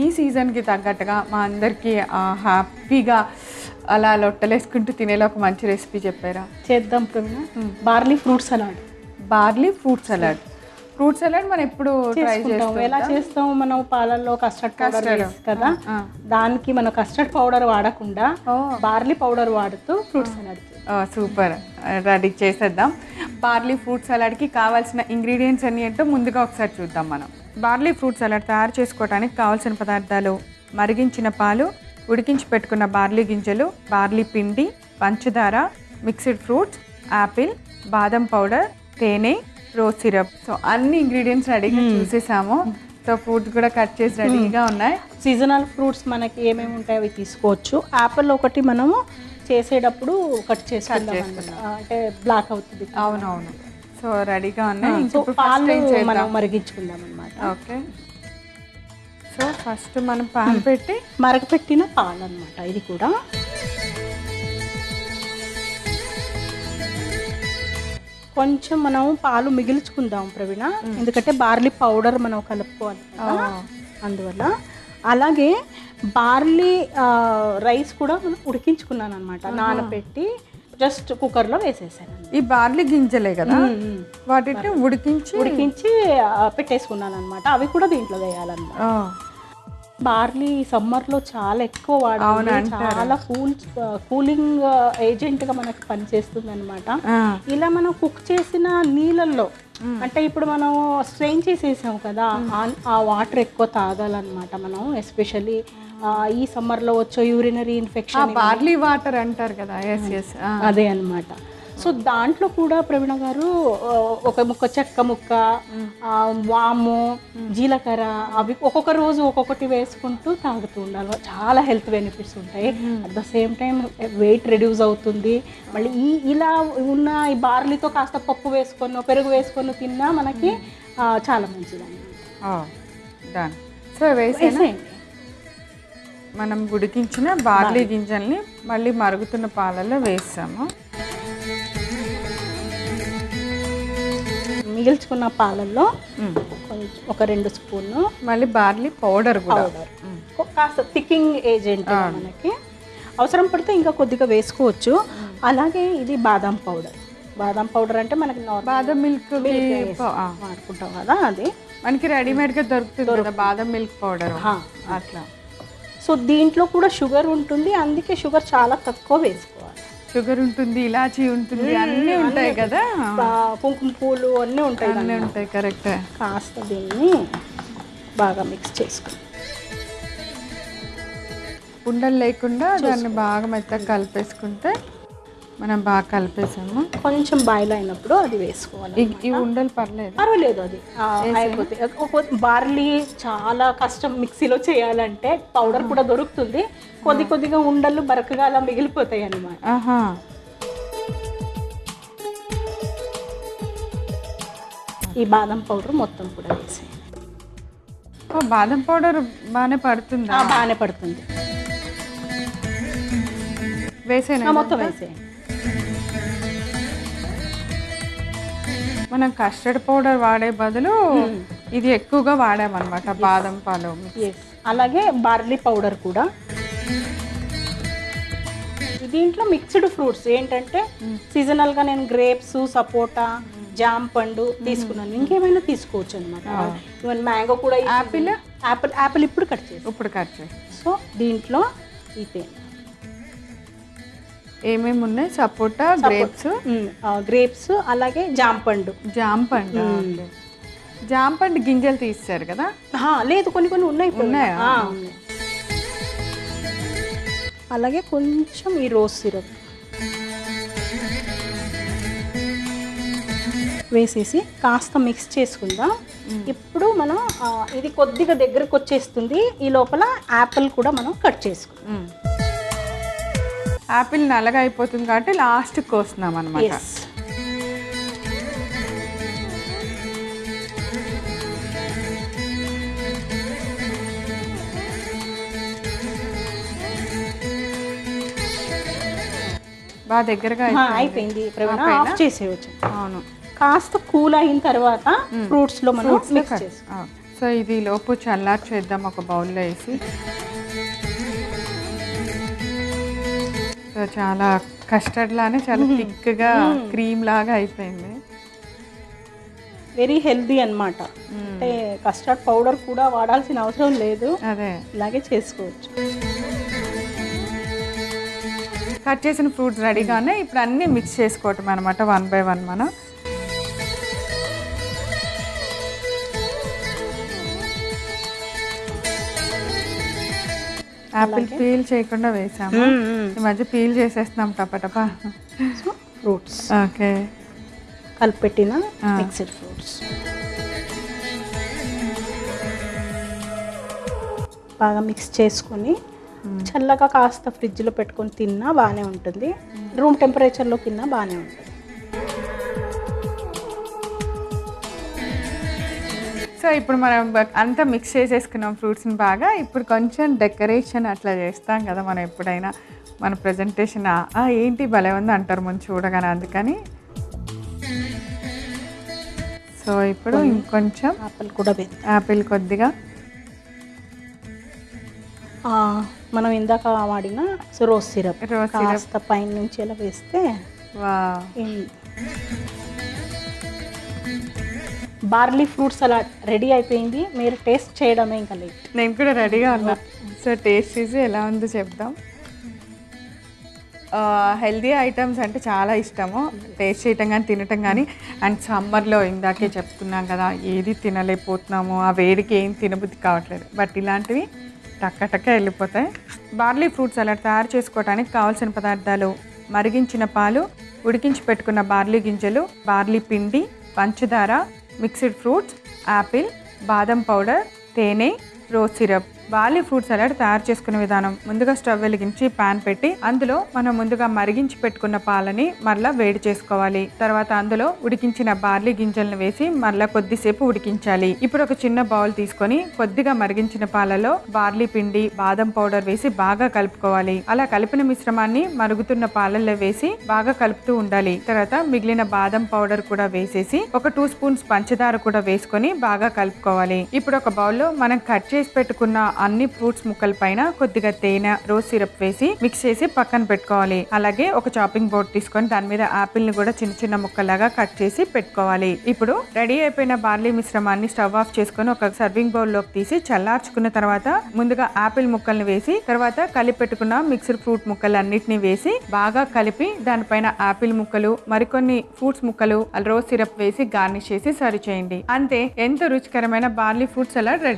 ఈ సీజన్కి తగ్గట్టుగా మా అందరికీ హ్యాపీగా అలా లొట్టలేసుకుంటూ తినేలా ఒక మంచి రెసిపీ చెప్పారా? చేద్దాం Praveena. Barley fruit salad. Barley fruit salad. Fruit salad మనం ఎప్పుడు ట్రై చేస్తాం. ఎలా చేస్తాం? మనం పాలల్లో కస్టర్డ్ పౌడర్ కదా, దానికి మనం కస్టర్డ్ పౌడర్ వాడకుండా బార్లీ పౌడర్ వాడుతూ ఫ్రూట్ సలాడ్. సూపర్, రెడీ చేసేద్దాం. బార్లీ ఫ్రూట్ సలాడ్కి కావాల్సిన ఇంగ్రీడియంట్స్ అన్నీ ఏంటో ముందుగా ఒకసారి చూద్దాం. మనం బార్లీ ఫ్రూట్ సలాడ్ తయారు చేసుకోవడానికి కావాల్సిన పదార్థాలు: మరిగించిన పాలు, ఉడికించి పెట్టుకున్న బార్లీ గింజలు, బార్లీ పిండి, పంచదార, మిక్స్డ్ ఫ్రూట్స్, యాపిల్, బాదం పౌడర్, తేనె, రోజ్ సిరప్. సో అన్ని ఇంగ్రీడియంట్స్ రెడీగా చూసేసాము. సో ఫ్రూట్స్ కూడా కట్ చేసి రెడీగా ఉన్నాయి. సీజనల్ ఫ్రూట్స్ మనకి ఏమేమి ఉంటాయో అవి తీసుకోవచ్చు. యాపిల్ ఒకటి మనము చేసేటప్పుడు కట్ చేసుకుందాం, అంటే బ్లాక్ అవుతుంది. అవునవును. సో రెడీగా ఉన్నాయి. పాలు మనం మరిగించుకుందాం అన్నమాట. ఓకే. సో ఫస్ట్ మనం పాలు పెట్టి మరగపెట్టిన పాలు అన్నమాట. ఇది కూడా కొంచెం మనం పాలు మిగిల్చుకుందాం ప్రవీణ, ఎందుకంటే బార్లీ పౌడర్ మనం కలుపుకోవాలి కదా, అందువల్ల. అలాగే బార్లీ రైస్ కూడా మనం ఉడికించుకున్నాను అనమాట, నానబెట్టి జస్ట్ కుక్కర్లో వేసేసాను. ఈ బార్లీ గింజలే కదా, వాటిని ఉడికించి పెట్టేసుకున్నాను అనమాట. అవి కూడా దీంట్లో వేయాలన్నమాట. బార్లీ సమ్మర్లో చాలా ఎక్కువ వాడాలి, చాలా కూలింగ్ ఏజెంట్గా మనకు పనిచేస్తుంది అనమాట. ఇలా మనం కుక్ చేసిన నీళ్ళల్లో, అంటే ఇప్పుడు మనం స్ట్రెయిన్ చేసేసాం కదా, ఆ వాటర్ ఎక్కువ తాగాలన్నమాట మనం. ఎస్పెషల్లీ ఈ సమ్మర్లో వచ్చే యూరినరీ ఇన్ఫెక్షన్, బార్లీ వాటర్ అంటారు కదా, అదే అన్నమాట. సో దాంట్లో కూడా ప్రవీణ గారు ఒక ముక్క చెక్క ముక్క, వాము, జీలకర్ర, అవి ఒక్కొక్క రోజు ఒక్కొక్కటి వేసుకుంటూ తాగుతూ ఉండాలి. చాలా హెల్త్ బెనిఫిట్స్ ఉంటాయి. At the same time weight reduce అవుతుంది. మళ్ళీ ఇలా ఉన్న ఈ బార్లీతో కాస్త పప్పు వేసుకొని పెరుగు వేసుకొని తిన్నా మనకి చాలా మంచిది. సో వేసేయండి. మనం ఉడికించిన బార్లీ గింజల్ని మళ్ళీ మరుగుతున్న పాలల్లో వేసాము. మిగిల్చుకున్న పాలల్లో ఒక 2 స్పూన్లు మళ్ళీ బార్లీ పౌడర్ కూడా, కాస్త థిక్కింగ్ ఏజెంట్ మనకి అవసరం పడితే ఇంకా కొద్దిగా వేసుకోవచ్చు. అలాగే ఇది బాదం పౌడర్. బాదం పౌడర్ అంటే మనకి బాదం మిల్క్ వాడుకుంటాం కదా, అది మనకి రెడీమేడ్గా దొరుకుతుంది కదా బాదం మిల్క్ పౌడర్ అట్లా. సో దీంట్లో కూడా షుగర్ ఉంటుంది, అందుకే షుగర్ చాలా తక్కువ వేసుకోవాలి. షుగర్ ఉంటుంది, ఇలాచీ ఉంటుంది, అన్నీ ఉంటాయి కదా, కుంకుమ పూలు అన్నీ ఉంటాయి. కరెక్ట్. కాస్త దీన్ని బాగా మిక్స్ చేసుకుని ఉండలు లేకుండా దాన్ని బాగా మెత్తగా కలిపేసుకుంటే, మనం బాగా కలిపేసాము. కొంచెం బాయిల్ అయినప్పుడు అది వేసుకోవాలి. ఈ ఉండలు పర్వాలేదు, అది అయిపోతే. బార్లీ చాలా కష్టం మిక్సీలో చేయాలంటే, పౌడర్ కూడా దొరుకుతుంది, కొద్దిగా ఉండలు బరకగా అలా మిగిలిపోతాయి అన్నమాట. ఈ బాదం పౌడర్ మొత్తం కూడా వేసి, బాదం పౌడర్ బాగానే పడుతుంది. బాగానే పడుతుంది. వేసేనా? మొత్తం వేసేయండి. మనం కస్టర్డ్ పౌడర్ వాడే బదులు ఇది ఎక్కువగా వాడామన్నమాట, బాదం పాలు. అలాగే బార్లీ పౌడర్ కూడా. దీంట్లో మిక్స్డ్ ఫ్రూట్స్ ఏంటంటే, సీజనల్గా నేను గ్రేప్స్, సపోటా, జామ్ పండు తీసుకున్నాను. ఇంకేమైనా తీసుకోవచ్చు అనమాట. ఈవెన్ మ్యాంగో కూడా. యాపిల్ ఇప్పుడు కట్ చేసి. సో దీంట్లో ఈ తేనె ఏమేమి ఉన్నాయి? సపోటా, గ్రేప్స్, అలాగే జామ్ పండు. జామ్ పండు గింజలు తీస్తారు కదా? లేదు, కొన్ని ఉన్నాయి. అలాగే కొంచెం ఈ రోజ్ సిరప్ వేసేసి కాస్త మిక్స్ చేసుకుందాం. ఇప్పుడు మనం ఇది కొద్దిగా దగ్గరకు వచ్చేస్తుంది. ఈ లోపల యాపిల్ కూడా మనం కట్ చేసుకుందాం. యాపిల్ నల్లగా అయిపోతుంది కాబట్టి లాస్ట్కి కోస్తున్నాం అన్నమాట. బాగా దగ్గరగా అయిపోయింది. ఆఫ్ చేసేయచ్చు. అవును, కాస్త కూల్ అయిన తర్వాత ఫ్రూట్స్ లో మనం మిక్స్ చేస్తాం. సో ఇది లోపు చల్లారి చేద్దాం ఒక బౌల్లో వేసి. సో చాలా కస్టర్డ్ లానే చాలా థిక్గా క్రీమ్ లాగా అయిపోయింది. వెరీ హెల్దీ అన్నమాట. అంటే కస్టర్డ్ పౌడర్ కూడా వాడాల్సిన అవసరం లేదు, అదే ఇలాగే చేసుకోవచ్చు. కట్ చేసిన ఫ్రూట్స్ రెడీగానే ఇప్పుడు అన్నీ మిక్స్ చేసుకోవటం అనమాట, 1 by 1 మనం. యాపిల్ పీల్ చేయకుండా వేసాము, ఈ మధ్య పీల్ చేసేస్తున్నాం టపటపా. సో ఫ్రూట్స్ ఓకే, కలిపెట్టిన మిక్స్డ్ ఫ్రూట్స్ బాగా మిక్స్ చేసుకొని చల్లగా కాస్త ఫ్రిడ్జ్లో పెట్టుకొని తిన్నా బాగానే ఉంటుంది, రూమ్ టెంపరేచర్లో తిన్నా బాగానే ఉంటుంది. సో ఇప్పుడు మనం అంతా మిక్స్ చేసేసుకున్నాం ఫ్రూట్స్ని బాగా. ఇప్పుడు కొంచెం డెకరేషన్ అట్లా చేస్తాం కదా మనం ఎప్పుడైనా, మన ప్రజెంటేషన్ ఏంటి భలే ఉంది అంటారు ముందు చూడగానే, అందుకని. సో ఇప్పుడు ఇంకొంచెం యాపిల్ కొద్దిగా మనం ఇందాక వాడిన రోజ్ సిరప్ కాస్త పైన నుంచి ఎలా వేస్తే బార్లీ ఫ్రూట్ సలాడ్ రెడీ అయిపోయింది. మీరు టేస్ట్ చేయడమే ఇంకా లేట్. నేను కూడా రెడీగా ఉన్నా. సో టేస్ట్ చేసి ఎలా ఉందో చెప్దాం. హెల్దీ ఐటమ్స్ అంటే చాలా ఇష్టము, టేస్ట్ చేయటం కానీ తినటం కానీ. అండ్ సమ్మర్లో ఇందాకే చెప్తున్నాం కదా, ఏది తినలేకపోతున్నాము, ఆ వేడికి ఏం తినబుద్ధి కావట్లేదు. బట్ ఇలాంటివి టక్క వెళ్ళిపోతాయి. బార్లీ ఫ్రూట్ సలాడ్ తయారు చేసుకోవడానికి కావాల్సిన పదార్థాలు: మరిగించిన పాలు, ఉడికించి పెట్టుకున్న బార్లీ గింజలు, బార్లీ పిండి, పంచదార, మిక్స్డ్ ఫ్రూట్స్, యాపిల్, బాదం పౌడర్, తేనె, rose syrup. Barley fruit salad తయారు చేసుకునే విధానం: ముందుగా స్టవ్ వెలిగించి పాన్ పెట్టి అందులో మనం ముందుగా మరిగించి పెట్టుకున్న పాలని మరలా వేడి చేసుకోవాలి. తర్వాత అందులో ఉడికించిన బార్లీ గింజలను వేసి మరలా కొద్దిసేపు ఉడికించాలి. ఇప్పుడు ఒక చిన్న బౌల్ తీసుకొని కొద్దిగా మరిగించిన పాలలో బార్లీ పిండి, బాదం పౌడర్ వేసి బాగా కలుపుకోవాలి. అలా కలిపిన మిశ్రమాన్ని మరుగుతున్న పాలల్లో వేసి బాగా కలుపుతూ ఉండాలి. తర్వాత మిగిలిన బాదం పౌడర్ కూడా వేసేసి ఒక 2 స్పూన్స్ పంచదార కూడా వేసుకొని బాగా కలుపుకోవాలి. ఇప్పుడు ఒక బౌల్లో మనం కట్ చేసి పెట్టుకున్న అన్ని ఫ్రూట్స్ ముక్కల పైన కొద్దిగా తేనె, రోజ్ సిరప్ వేసి మిక్స్ చేసి పక్కన పెట్టుకోవాలి. అలాగే ఒక చాపింగ్ బోర్డ్ తీసుకొని దాని మీద యాపిల్ ని కూడా చిన్న చిన్న ముక్కలాగా కట్ చేసి పెట్టుకోవాలి. ఇప్పుడు రెడీ అయిపోయిన బార్లీ మిశ్రమాన్ని స్టవ్ ఆఫ్ చేసుకొని ఒక సర్వింగ్ బౌల్ లోకి తీసి చల్లార్చుకున్న తర్వాత ముందుగా యాపిల్ ముక్కల్ని వేసి తర్వాత కలిపి పెట్టుకున్న మిక్స్డ్ ఫ్రూట్ ముక్కలు అన్నిటిని వేసి బాగా కలిపి దానిపైన యాపిల్ ముక్కలు, మరికొన్ని ఫ్రూట్స్ ముక్కలు, రోజ్ సిరప్ వేసి గార్నిష్ చేసి సర్వ్ చేయండి. అంతే, ఎంతో రుచికరమైన బార్లీ ఫ్రూట్ సలాడ్ రెడీ.